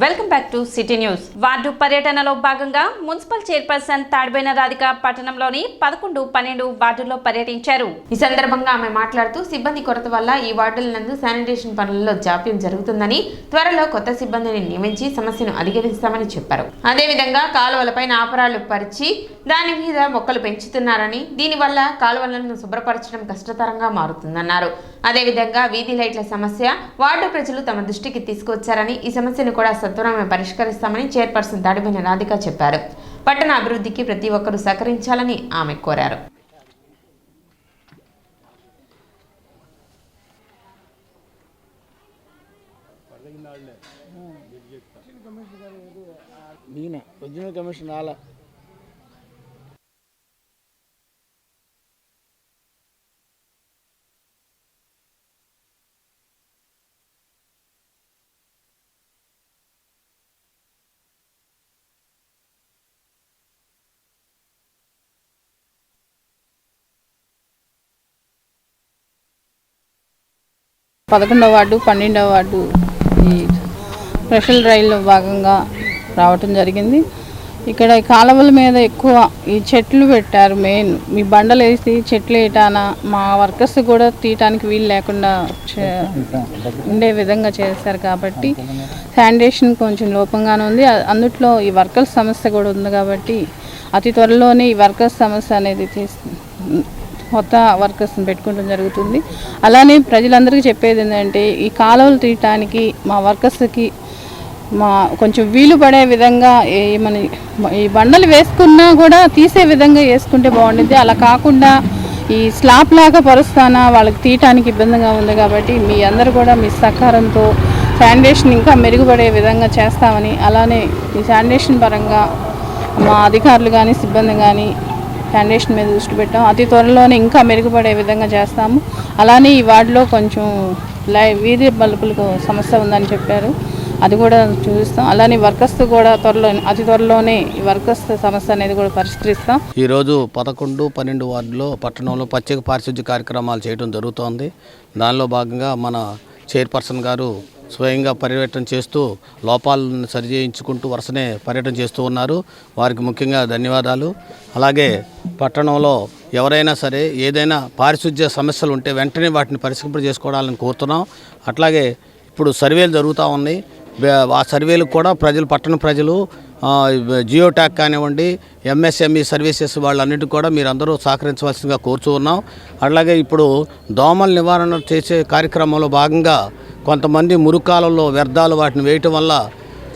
Welcome back to city news. Ward పర్యటనలో భాగంగా municipal chairperson Tadiboina Radhika పట్టణంలోని 11, 12 వార్డుల్లో పర్యటించారు. ఈ సందర్భంగా ఆమె మాట్లాడుతూ సిబ్బంది కొరత వల్ల ఈ వార్డుల నందు శానిటేషన్ పనులలో జాప్యం జరుగుతుందని, త్వరలో కొత్త సిబ్బందిని నియమించి సమస్యను అధిగమిస్తామని చెప్పారు. అదేవిధంగా కాలువలపై ఆపరాలు పరిచి దాని మీద మొక్కలు పెంచుతున్నారని, దీనివల్ల కాలువలను శుభ్రపరచడం కష్టతరంగా మారుతుందన్నారు. అదేవిధంగా వీధి లైట్ల సమస్య వార్డు ప్రజలు తమ దృష్టికి తీసుకొచ్చారని, ఈ సమస్యను కూడా సత్వరమే పరిష్కరిస్తామని చైర్పర్సన్ తాడిబోయిన రాధిక చెప్పారు. పట్టణ అభివృద్ధికి ప్రతి ఒక్కరూ సహకరించాలని ఆమె కోరారు. పదకొండవ వార్డు 12వ వార్డు ఈ స్పెషల్ రైల్లో భాగంగా రావటం జరిగింది. ఇక్కడ కాలువల మీద ఎక్కువ ఈ చెట్లు పెట్టారు. మెయిన్ మీ బండలు వేసి చెట్లు వేయటాన మా వర్కర్స్ కూడా తీయటానికి వీలు లేకుండా ఉండే విధంగా చేశారు. కాబట్టి శానిటేషన్ కొంచెం లోపంగానే ఉంది. అందుట్లో ఈ వర్కర్స్ సమస్య కూడా ఉంది. కాబట్టి అతి త్వరలోనే ఈ వర్కర్స్ సమస్య అనేది కొత్త వర్కర్స్ని పెట్టుకోవడం జరుగుతుంది. అలానే ప్రజలందరికీ చెప్పేది ఏంటంటే, ఈ కాలువలు తీయటానికి మా వర్కర్స్కి కొంచెం వీలు పడే విధంగా ఈ బండలు వేసుకున్నా కూడా తీసే విధంగా వేసుకుంటే బాగుంటుంది. అలా కాకుండా ఈ స్లాబ్ లాగా పరుస్తానా వాళ్ళకి తీయటానికి ఇబ్బందిగా ఉంది. కాబట్టి మీ అందరూ కూడా మీ సహకారంతో శానిటేషన్ ఇంకా మెరుగుపడే విధంగా చేస్తామని, అలానే ఈ శానిటేషన్ పరంగా మా అధికారులు కానీ సిబ్బంది కానీ శానిటేషన్ మీద దృష్టి పెట్టాం. అతి త్వరలోనే ఇంకా మెరుగుపడే విధంగా చేస్తాము. అలానే ఈ వార్డులో కొంచెం వీధి బల్బులకు సమస్య ఉందని చెప్పారు. అది కూడా చూపిస్తాం. అలానే వర్కర్స్ కూడా అతి త్వరలోనే ఈ వర్కర్స్ సమస్య అనేది కూడా పరిష్కరిస్తాం. ఈరోజు 11, 12 వార్డులో పట్టణంలో ప్రత్యేక పారిశుద్ధ్య కార్యక్రమాలు చేయడం జరుగుతోంది. దానిలో భాగంగా మన చైర్పర్సన్ గారు స్వయంగా పర్యటన చేస్తూ లోపాలను సరిచేయించుకుంటూ వరుసనే పర్యటన చేస్తూ ఉన్నారు. వారికి ముఖ్యంగా ధన్యవాదాలు. అలాగే పట్టణంలో ఎవరైనా సరే ఏదైనా పారిశుద్ధ్య సమస్యలు ఉంటే వెంటనే వాటిని పరిష్కరింప చేసుకోవాలని కోరుతున్నాం. అట్లాగే ఇప్పుడు సర్వేలు జరుగుతూ ఉన్నాయి. ఆ సర్వేలకు కూడా పట్టణ ప్రజలు జియో ట్యాగ్ కానివ్వండి, ఎంఎస్ఎంఈ సర్వీసెస్ వాళ్ళన్నిటికీ కూడా మీరందరూ సహకరించవలసిందిగా కోరుతూ ఉన్నాం. అట్లాగే ఇప్పుడు దోమల నివారణ చేసే కార్యక్రమంలో భాగంగా కొంతమంది మురుకాలలో వ్యర్థాలు వాటిని వేయటం వల్ల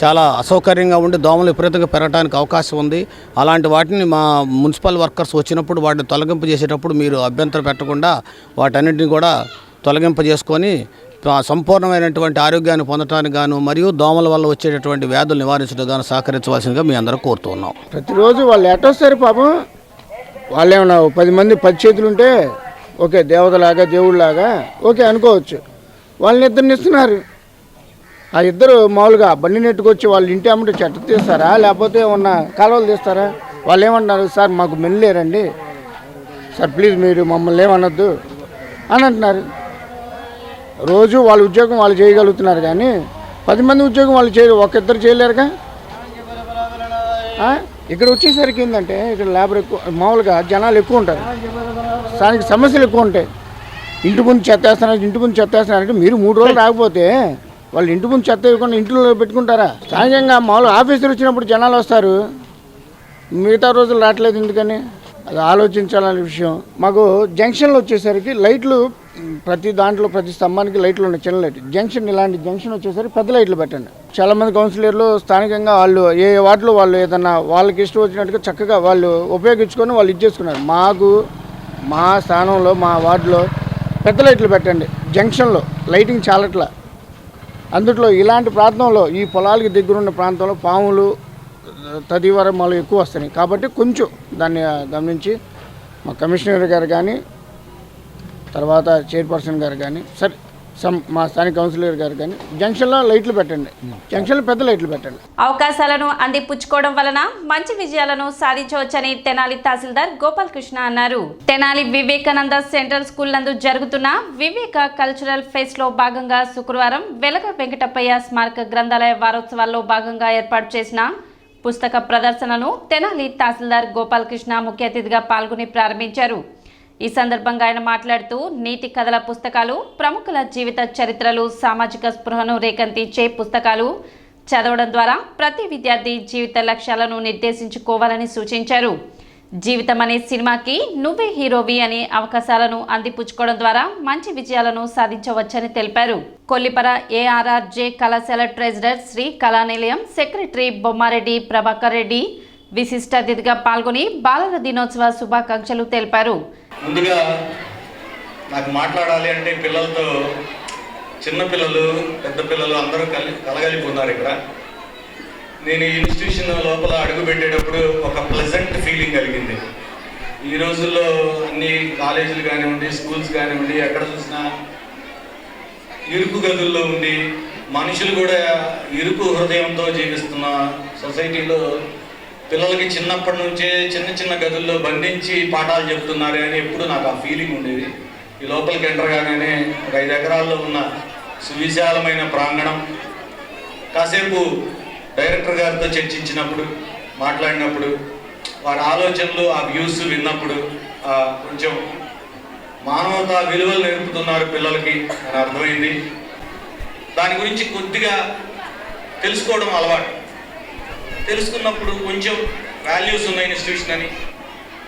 చాలా అసౌకర్యంగా ఉండి దోమలు విపరీతంగా పెరగడానికి అవకాశం ఉంది. అలాంటి వాటిని మా మున్సిపల్ వర్కర్స్ వచ్చినప్పుడు వాటిని తొలగింపు చేసేటప్పుడు మీరు అభ్యంతరం పెట్టకుండా వాటన్నిటిని కూడా తొలగింపు చేసుకొని సంపూర్ణమైనటువంటి ఆరోగ్యాన్ని పొందడానికి గాను మరియు దోమల వల్ల వచ్చేటటువంటి వ్యాధులు నివారించడం గాను సహకరించవలసిందిగా మీ అందరూ కోరుతున్నాం. ప్రతిరోజు వాళ్ళు ఎట్టొస్తారు పాపం. వాళ్ళేమన్నా 10 మంది 10 చేతులు ఉంటే ఓకే, దేవతలాగా దేవుళ్ళలాగా ఓకే అనుకోవచ్చు. వాళ్ళని ఇద్దరిని ఇస్తున్నారు. ఆ ఇద్దరు మామూలుగా బండి నెట్టుకొచ్చి వాళ్ళ ఇంటి అమ్మటి చెట్టు తీస్తారా, లేకపోతే ఉన్న కాలువలు తీస్తారా? వాళ్ళు ఏమంటున్నారు, సార్ మాకు మెల్లేరండి సార్, ప్లీజ్ మీరు మమ్మల్ని ఏమనొద్దు అని అంటున్నారు. రోజు వాళ్ళ ఉద్యోగం వాళ్ళు చేయగలుగుతున్నారు, కానీ 10 మంది ఉద్యోగం వాళ్ళు ఒకిద్దరు చేయలేరుగా. ఇక్కడ వచ్చేసరికి ఏంటంటే, ఇక్కడ లేబర్ ఎక్కువ, మామూలుగా జనాలు ఎక్కువ ఉంటారు, స్థానిక సమస్యలు ఎక్కువ ఉంటాయి. ఇంటి ముందు చెత్త వేస్తున్నారంటే మీరు 3 రోజులు రాకపోతే వాళ్ళు ఇంటి ముందు చెత్త వేయకుండా ఇంట్లో పెట్టుకుంటారా? స్థానికంగా మామూలుగా ఆఫీసులు వచ్చినప్పుడు జనాలు వస్తారు, మిగతా రోజులు రావట్లేదు ఎందుకని? అది ఆలోచించాలనే విషయం. మాకు జంక్షన్లు వచ్చేసరికి లైట్లు ప్రతి దాంట్లో ప్రతి స్తంభానికి లైట్లు ఉన్నాయి, చిన్న లైట్. జంక్షన్ ఇలాంటి జంక్షన్ వచ్చేసరికి పెద్ద లైట్లు పెట్టండి. చాలామంది కౌన్సిలర్లు స్థానికంగా వాళ్ళు ఏ వార్డులో వాళ్ళు ఏదన్నా వాళ్ళకి ఇష్టం వచ్చినట్టుగా చక్కగా వాళ్ళు ఉపయోగించుకొని వాళ్ళు ఇచ్చేసుకున్నారు. మాకు మా స్థానంలో మా వార్డులో పెద్ద లైట్లు పెట్టండి. జంక్షన్లో లైటింగ్ చాలట్లా. అందుట్లో ఇలాంటి ప్రాంతంలో ఈ పొలాలకి దగ్గరున్న ప్రాంతంలో పాములు తదివరమాలు ఎక్కువ వస్తున్నాయి. కాబట్టి కొంచెం దాన్ని గమనించి మా కమిషనర్ గారు కానీ తర్వాత చైర్పర్సన్ గారు కానీ సరే మా స్థానిక కౌన్సిలర్ గారు కానీ జంక్షన్లో లైట్లు పెట్టండి, జంక్షన్లో పెద్ద లైట్లు పెట్టండి. అవకాశాలను అందిపుచ్చుకోవడం వలన మంచి విజయాలను సాధించవచ్చని తెనాలి తహసీల్దార్ గోపాలకృష్ణ అన్నారు. తెనాలి వివేకానంద సెంట్రల్ స్కూల్ నందు జరుగుతున్న వివేక కల్చరల్ ఫెస్ట్ లో భాగంగా శుక్రవారం వెలగ వెంకటప్పయ్య స్మారక గ్రంథాలయ వారోత్సవాల్లో భాగంగా ఏర్పాటు చేసిన పుస్తక ప్రదర్శనను తెనాలి తహసీల్దార్ గోపాలకృష్ణ ముఖ్య అతిథిగా పాల్గొని ప్రారంభించారు. ఈ సందర్భంగా ఆయన మాట్లాడుతూ నీతి కథల పుస్తకాలు, ప్రముఖుల జీవిత చరిత్రలు, సామాజిక స్పృహను రేకెత్తించే పుస్తకాలు చదవడం ద్వారా ప్రతి విద్యార్థి జీవిత లక్ష్యాలను నిర్దేశించుకోవాలని సూచించారు. జీవితం అనే సినిమాకి నువ్వే హీరోవి అనే అవకాశాలను అందిపుచ్చుకోవడం ద్వారా మంచి విజయాలను సాధించవచ్చని తెలిపారు. కొల్లిపర ఏఆర్ఆర్జే కళాశాల ట్రెజరర్ శ్రీ కళానిలయం సెక్రటరీ బొమ్మారెడ్డి ప్రభాకర్ రెడ్డి విశిష్ట అతిథిగా పాల్గొని బాలల దినోత్సవ శుభాకాంక్షలు తెలిపారు. ముందుగా నాకు మాట్లాడాలి అంటే పిల్లలతో, చిన్నపిల్లలు పెద్ద పిల్లలు అందరూ కలగలిపి ఉన్నారు. ఇక్కడ నేను ఈ ఇన్స్టిట్యూషన్ లోపల అడుగు పెట్టేటప్పుడు ఒక ప్లెజెంట్ ఫీలింగ్ కలిగింది. ఈ రోజుల్లో అన్ని కాలేజీలు కానివ్వండి, స్కూల్స్ కానివ్వండి, ఎక్కడ చూసినా ఇరుకు గదుల్లో ఉండి మనుషులు కూడా ఇరుకు హృదయంతో జీవిస్తున్న సొసైటీలో పిల్లలకి చిన్నప్పటి నుంచే చిన్న చిన్న గదుల్లో బంధించి పాఠాలు చెప్తున్నారు అని ఎప్పుడు నాకు ఆ ఫీలింగ్ ఉండేది. ఈ లోపలికి ఎంటర్ కాగానే ఒక 5 ఎకరాల్లో ఉన్న సువిశాలమైన ప్రాంగణం, కాసేపు డైరెక్టర్ గారితో చర్చించినప్పుడు, మాట్లాడినప్పుడు, వారి ఆలోచనలు, ఆ వ్యూస్ విన్నప్పుడు కొంచెం మానవతా విలువలు నేర్పుతున్నారు పిల్లలకి అని అర్థమైంది. దాని గురించి కొద్దిగా తెలుసుకోవడం అలవాటు. తెలుసుకున్నప్పుడు కొంచెం వాల్యూస్ ఉన్న ఇన్స్టిట్యూషన్ అని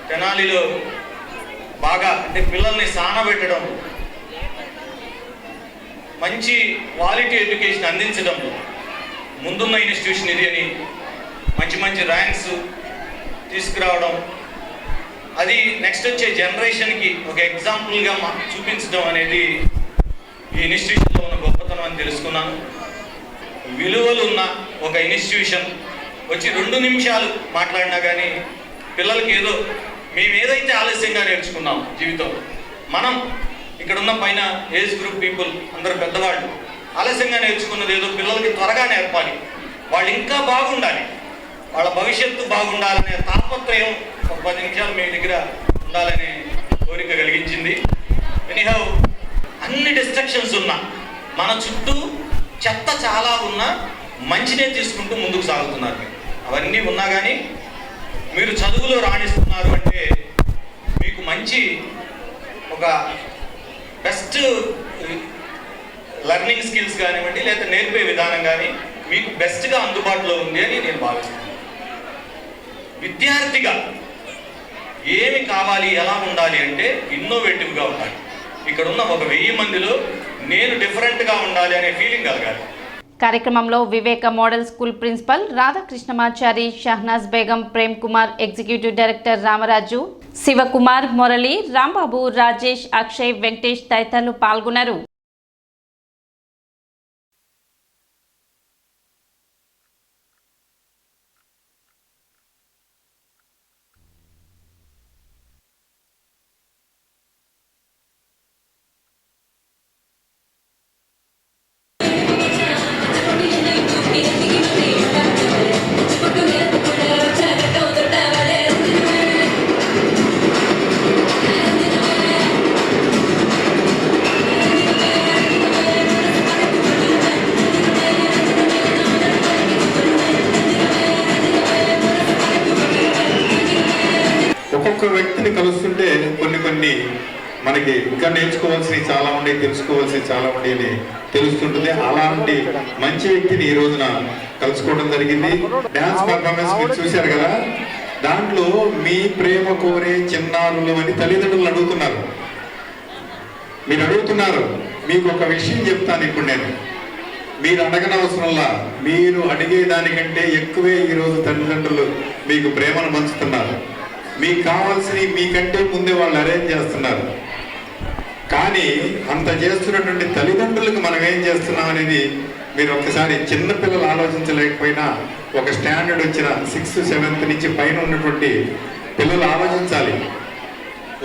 తెనాలిలో బాగా అంటే పిల్లల్ని సానబెట్టడం, మంచి క్వాలిటీ ఎడ్యుకేషన్ అందించడం ముందున్న ఇన్స్టిట్యూషన్ ఇది అని మంచి మంచి ర్యాంక్స్ తీసుకురావడం, అది నెక్స్ట్ వచ్చే జనరేషన్కి ఒక ఎగ్జాంపుల్గా చూపించడం అనేది ఈ ఇన్స్టిట్యూషన్లో ఉన్న గొప్పతనం అని తెలుసుకున్నాను. విలువలు ఉన్న ఒక ఇన్స్టిట్యూషన్ వచ్చి 2 నిమిషాలు మాట్లాడినా కానీ పిల్లలకి ఏదో మేము ఏదైతే ఆలస్యంగా నేర్చుకున్నాం జీవితం, మనం ఇక్కడ ఉన్న పైన ఏజ్ గ్రూప్ పీపుల్ అందరూ పెద్దవాళ్ళు ఆలస్యంగా నేర్చుకున్నది ఏదో పిల్లలకి త్వరగా నేర్పాలి, వాళ్ళు ఇంకా బాగుండాలి, వాళ్ళ భవిష్యత్తు బాగుండాలనే తాపత్రయం ఒక 10 నిమిషాలు మీ దగ్గర ఉండాలనే కోరిక కలిగించింది. ఎనీహౌ అన్ని డిస్ట్రక్షన్స్ ఉన్నా, మన చుట్టూ చెత్త చాలా ఉన్నా మంచినే తీసుకుంటూ ముందుకు సాగుతున్నారు. అవన్నీ ఉన్నా కానీ మీరు చదువులో రాణిస్తున్నారు అంటే మీకు మంచి ఒక బెస్ట్ లెర్నింగ్ స్కిల్స్ కానివ్వండి, లేదా నేర్పే విధానం కానీ మీకు బెస్ట్గా అందుబాటులో ఉంది అని నేను భావిస్తున్నాను. విద్యార్థిగా ఏమి కావాలి, ఎలా ఉండాలి అంటే ఇన్నోవేటివ్గా ఉండాలి. ఇక్కడ ఉన్న ఒక 1000 మందిలో నేను డిఫరెంట్గా ఉండాలి అనే ఫీలింగ్ కలగాలి. కార్యక్రమంలో Viveka model school principal Radhakrishnamachari, Shahnaz Begum, Prem Kumar, executive director Ramaraju, Shivakumar, Murali, Rambabu, Rajesh, Akshay, Venkatesh తదితరులు పాల్గొన్నారు. ఒక్కొక్క వ్యక్తిని కలుస్తుంటే కొన్ని మనకి ఇంకా నేర్చుకోవాల్సి చాలా ఉండే, తెలుసుకోవాల్సి చాలా ఉండే అని తెలుస్తుంటుంది. అలాంటి మంచి వ్యక్తిని ఈ రోజున కలుసుకోవడం జరిగింది. డాన్స్ పర్ఫార్మెన్స్ మీరు చూశారు కదా, దాంట్లో మీ ప్రేమ కోరే చిన్నారులు అని తల్లిదండ్రులు అడుగుతున్నారు. మీరు అడుగుతున్నారు, మీకు ఒక విషయం చెప్తాను ఇప్పుడు నేను, మీరు అడగనవసరంలా మీరు అడిగేదానికంటే ఎక్కువే ఈరోజు తల్లిదండ్రులు మీకు ప్రేమను పంచుతున్నారు. మీకు కావాల్సినవి మీకంటే ముందే వాళ్ళు అరేంజ్ చేస్తున్నారు. కానీ అంత చేస్తున్నటువంటి తల్లిదండ్రులకు మనం ఏం చేస్తున్నాం అనేది మీరు ఒక్కసారి చిన్నపిల్లలు ఆలోచించలేకపోయినా ఒక స్టాండర్డ్ వచ్చిన 6th 7th నుంచి పైన ఉన్నటువంటి పిల్లలు ఆలోచించాలి.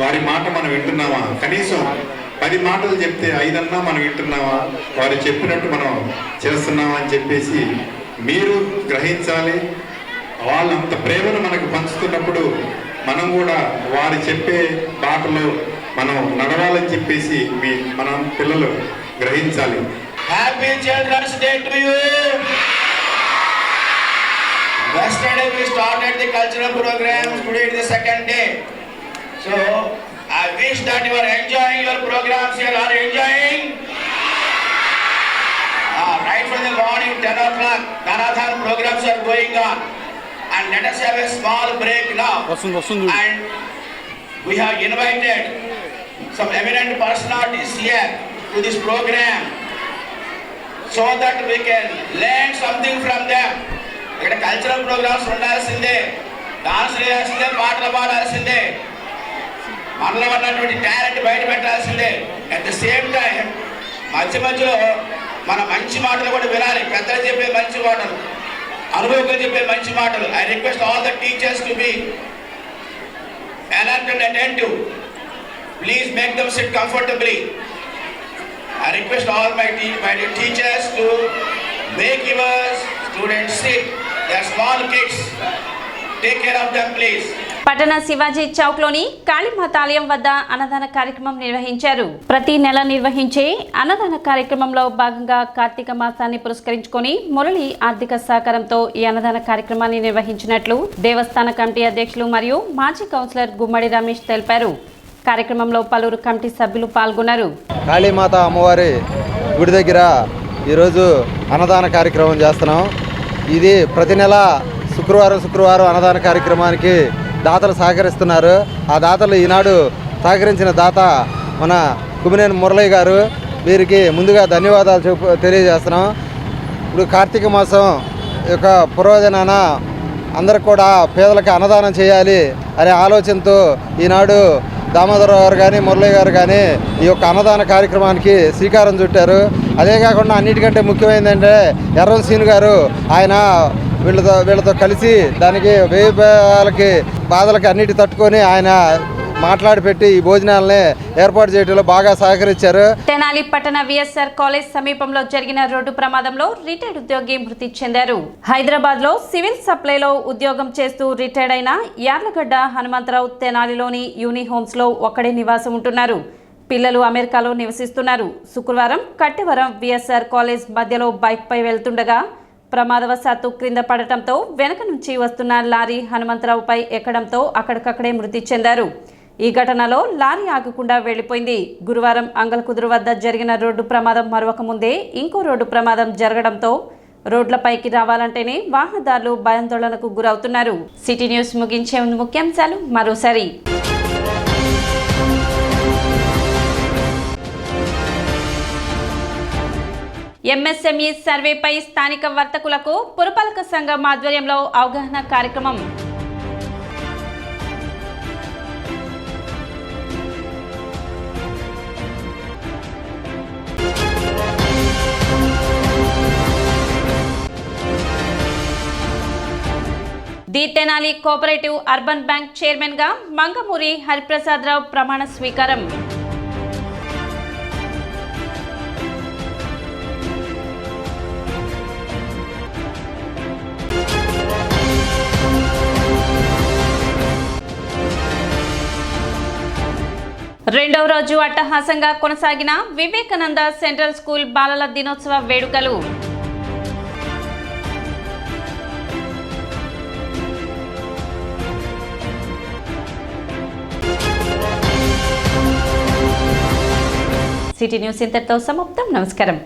వారి మాట మనం వింటున్నామా? కనీసం 10 మాటలు చెప్తే 5 అన్నా మనం వింటున్నామా, వారు చెప్పినట్టు మనం చేస్తున్నామా అని చెప్పేసి మీరు గ్రహించాలి. వాళ్ళంత ప్రేమను మనకు పంచుతున్నప్పుడు మనం కూడా వారు చెప్పే బాటలో మనం నడవాలని చెప్పేసి మన పిల్లలు గ్రహించాలి. Happy children's day to you. Yesterday we started the cultural programs, today it is the second day. So I wish that you are enjoying your programs here. Are you enjoying? Right from the morning 10 o'clock, Marathon programs are going on. And let us have a small break now. And we have invited some eminent personalities here to this program so that we can learn something from them. ఇక్కడ cultural programmes ఉండాల్సిందే, dance చేయాల్సిందే, పాటలు పాడాల్సిందే, మనలో ఉన్నటువంటి talent బయట పెట్టాల్సిందే. At the same time మధ్యలో మన మంచి మాటలు కూడా వినాలి. పెద్దలు చెప్పే మంచి మాటలు, అనుభవకులు చెప్పే మంచి మాటలు. I request all the teachers to be alert and attentive. Please make them sit comfortably. I request all my dear teachers to make your students sit. They are small kids. Take care of them, please. పట్టణ శివాజీ చౌక్ లోని కాళీమాత ఆలయం వద్ద అన్నదాన కార్యక్రమం నిర్వహించారు. ప్రతి నెల నిర్వహించే అన్నదాన కార్యక్రమంలో భాగంగా కార్తీక మాసాన్ని పురస్కరించుకొని మురళి ఆర్థిక సహకారంతో ఈ అన్నదాన కార్యక్రమాన్ని నిర్వహించినట్లు దేవస్థాన కమిటీ అధ్యక్షులు మరియు మాజీ కౌన్సిలర్ గుమ్మడి రమేష్ తెలిపారు. కార్యక్రమంలో పలువురు కమిటీ సభ్యులు పాల్గొన్నారు. కాళీమాత అమ్మవారి గుడి దగ్గర ఈరోజు అన్నదాన కార్యక్రమం చేస్తున్నాం. ఇది ప్రతి నెల శుక్రవారం అన్నదాన కార్యక్రమానికి దాతలు సహకరిస్తున్నారు. ఆ దాతలు ఈనాడు సహకరించిన దాత మన కుమినేని మురళి గారు, వీరికి ముందుగా ధన్యవాదాలు తెలియజేస్తున్నాం. ఇప్పుడు కార్తీక మాసం యొక్క పురోజనాన అందరికి కూడా పేదలకు అన్నదానం చేయాలి అనే ఆలోచనతో ఈనాడు దామోదర్ గారు కానీ మురళి గారు కానీ ఈ యొక్క అన్నదాన కార్యక్రమానికి శ్రీకారం చుట్టారు. అదే కాకుండా అన్నిటికంటే ముఖ్యమైనదంటే ఎర్రం సీను గారు, ఆయన వీళ్ళతో కలిసి దానికి బాధలకి అన్నిటి తట్టుకొని ఆయన మాట్లాడి పెట్టి ఈ భోజనాలని ఏర్పాటు చేయడంలో బాగా సహకరించారు. తెనాలి పట్టణ విఎస్ఆర్ కాలేజ్ సమీపంలో జరిగిన రోడ్డు ప్రమాదంలో రిటైర్డ్ ఉద్యోగి మృతి చెందారు. హైదరాబాద్ లో సివిల్ సప్లైలో ఉద్యోగం చేస్తూ రిటైర్డ్ అయిన యార్లగడ్డ హనుమంతరావు తెనాలిలోని యూని హోమ్స్ లో ఒక్కడే నివాసం ఉంటున్నారు. పిల్లలు అమెరికాలో నివసిస్తున్నారు. శుక్రవారం కట్టెవరం విఎస్ఆర్ కాలేజ్ మధ్యలో బైక్ పై వెళ్తుండగా ప్రమాదవశాత్తు క్రింద పడటంతో వెనక నుంచి వస్తున్న లారీ హనుమంతరావుపై ఎక్కడంతో అక్కడికక్కడే మృతి చెందారు. ఈ ఘటనలో లారీ ఆగకుండా వెళ్లిపోయింది. గురువారం అంగల్కుదురు వద్ద జరిగిన రోడ్డు ప్రమాదం మరొక ముందే ఇంకో రోడ్డు ప్రమాదం జరగడంతో రోడ్లపైకి రావాలంటేనే వాహనదారులు భయాందోళనకు గురవుతున్నారు. సిటీ న్యూస్ ముగించే ముందు ముఖ్యాంశాలు మరోసారి. ఎంఎస్ఎంఈ సర్వేపై స్థానిక వర్తకులకు పురపాలక సంఘం ఆధ్వర్యంలో అవగాహన కార్యక్రమం. The Tenali cooperative urban bank chairman గా మంగమూరి హరిప్రసాదరావు ప్రమాణ స్వీకారం. రెండవ రోజు అట్టహాసంగా కొనసాగిన వివేకానంద సెంట్రల్ స్కూల్ బాలల దినోత్సవ వేడుకలు. సిటీ న్యూస్ ఇంతటితో సమాప్తం. నమస్కారం.